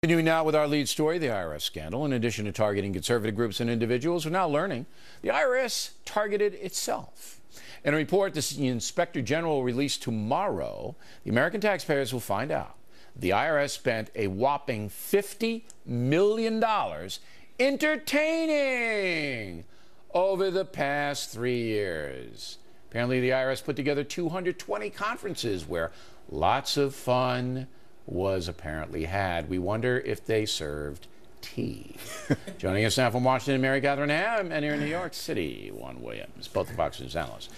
Continuing now with our lead story, the IRS scandal. In addition to targeting conservative groups and individuals, we're now learning the IRS targeted itself. In a report the Inspector General will release tomorrow, the American taxpayers will find out the IRS spent a whopping $50 million entertaining over the past 3 years. Apparently, the IRS put together 220 conferences where lots of fun was apparently had. We wonder if they served tea. Joining us now from Washington, Mary Catherine Ham, and here in New York City, Juan Williams, both the Fox News analysts.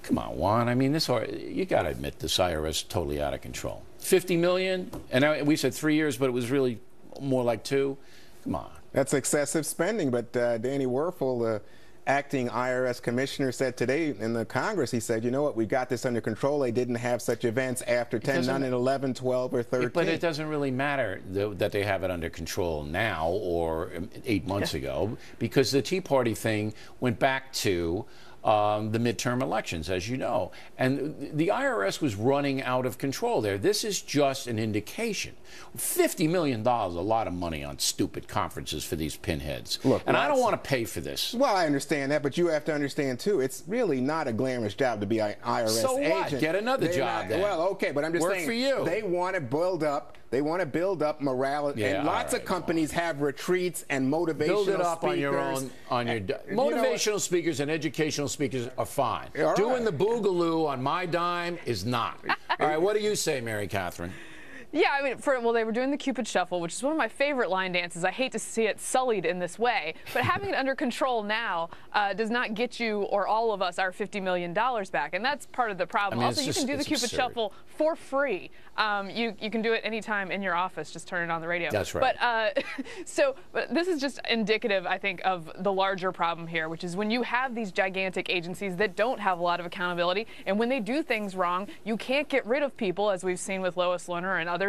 Come on, Juan. I mean, you got to admit this IRS is totally out of control. 50 million, and we said 3 years, but it was really more like 2. Come on. That's excessive spending, but Danny Werfel, the acting IRS commissioner, said today in the Congress, he said, you know what, we got this under control. They didn't have such events after 10, 9, and 11, 12, or 13. But it doesn't really matter that they have it under control now or 8 months ago, because the Tea Party thing went back to the midterm elections, as you know. And the IRS was running out of control there. This is just an indication. $50 million, a lot of money on stupid conferences for these pinheads. Look, and I don't want to pay for this. Well, I understand that, but you have to understand, too, it's really not a glamorous job to be an IRS agent. So what? Get another job then. Well, okay, but I'm just saying, for you. They want to build up. They want to build up morale, yeah, and lots of companies have retreats and motivational build it up speakers. on your own. Motivational speakers and educational speakers are fine. All Doing right. the boogaloo on my dime is not. All right, what do you say, Mary Catherine? Yeah, I mean, well, they were doing the Cupid Shuffle, which is one of my favorite line dances. I hate to see it sullied in this way, but having it under control now does not get you or all of us our $50 million back, and that's part of the problem. I mean, also, you can do the Cupid Shuffle for free. You can do it anytime in your office. Just turn it on the radio. That's right. But this is just indicative, I think, of the larger problem here, which is when you have these gigantic agencies that don't have a lot of accountability, and when they do things wrong, you can't get rid of people, as we've seen with Lois Lerner and others.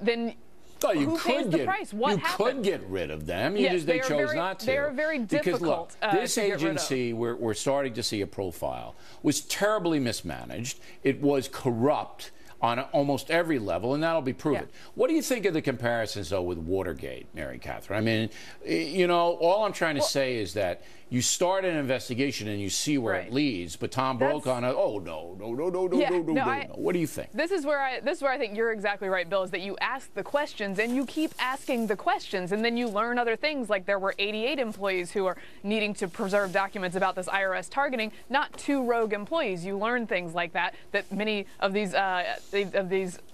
Then who pays the price? What happened? Could get rid of them. Yes, they chose not to. They are very difficult because, look, this agency we're starting to see a profile was terribly mismanaged. It was corrupt on almost every level, and that'll be proven. Yeah. What do you think of the comparisons, though, with Watergate, Mary Catherine? I mean, you know, all I'm trying to say is that you start an investigation and you see where it leads, but Tom broke on it. Oh, no. What do you think? This is where I think you're exactly right, Bill, is that you ask the questions and you keep asking the questions, and then you learn other things, like there were 88 employees who are needing to preserve documents about this IRS targeting, not 2 rogue employees. You learn things like that many of these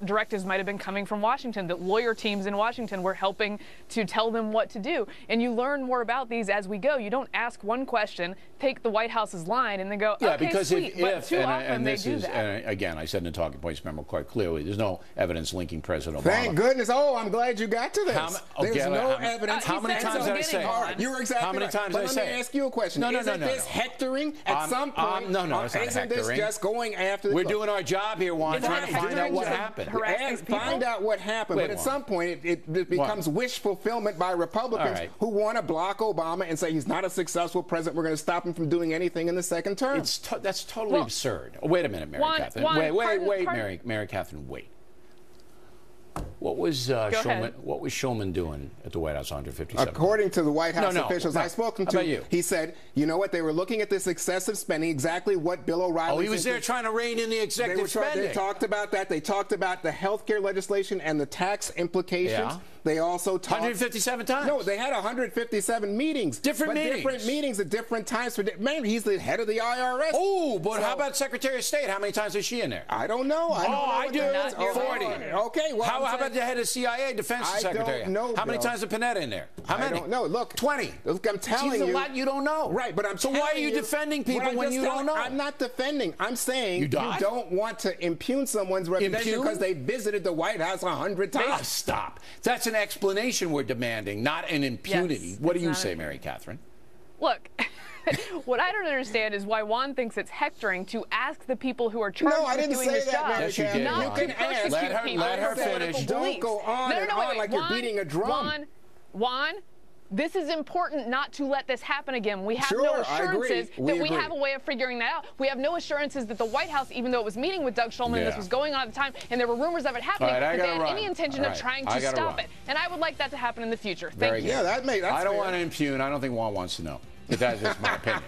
directives might have been coming from Washington, that lawyer teams in Washington were helping to tell them what to do. And you learn more about these as we go. You don't ask one question, take the White House's line, and then go, yeah, okay, because sweet. But too often this they do is, that. and again, I said in the talking points memo quite clearly, there's no evidence linking President Obama. Thank goodness. Oh, I'm glad you got to this. There's no evidence. How many times did I say? All right, you're exactly How many times did I say? Let me ask you a question. Isn't this hectoring at some point? No, it's not isn't hectoring. this just going after the We're doing our job here, Juan, trying to find out what happened. Find out what happened. But at some point, it becomes wish fulfillment by Republicans who want to block Obama and say he's not a successful president. We're going to stop him from doing anything in the second term. That's totally absurd. Oh, wait a minute, Mary Catherine. Wait, Mary Catherine, wait. What was Shulman doing at the White House on 157? According to the White House officials I spoke to, he said, you know what, they were looking at this excessive spending, exactly what Bill O'Reilly... Oh, he was there trying to rein in the executive spending. They talked about that. They talked about the health care legislation and the tax implications. Yeah. They also talked... 157 times? No, they had 157 meetings. Different meetings at different times. Man, he's the head of the IRS. Oh, but how about Secretary of State? How many times is she in there? I don't know. I do. 40. Okay, well... How about the head of CIA, Defense Secretary? I don't know, How many times is Panetta in there? How many? I don't know. Look. 20. Look, I'm telling you. It's a lot you don't know. Right, but I'm telling you. So why are you defending people when you don't know? I'm not defending. I'm saying you don't want to impugn someone's reputation because they visited the White House 100 times. Stop. That's an explanation we're demanding, not an impunity. What do you say, Mary Catherine? Look. What I don't understand is why Juan thinks it's hectoring to ask the people who are charged with doing this job. Yes, you did. Not to persecute people. Let her finish. Don't go on and on like you're beating a drum. Juan, This is important not to let this happen again. We have Sure, no I agree. assurances that we have a way of figuring that out. We have no assurances that the White House, even though it was meeting with Doug Shulman, and this was going on at the time, and there were rumors of it happening, All right, that they had run. any intention of trying to stop run. it. And I would like that to happen in the future. Very Thank you. good. Yeah, that's I don't fair. want to impugn. I don't think Juan wants to know. But that's just my opinion.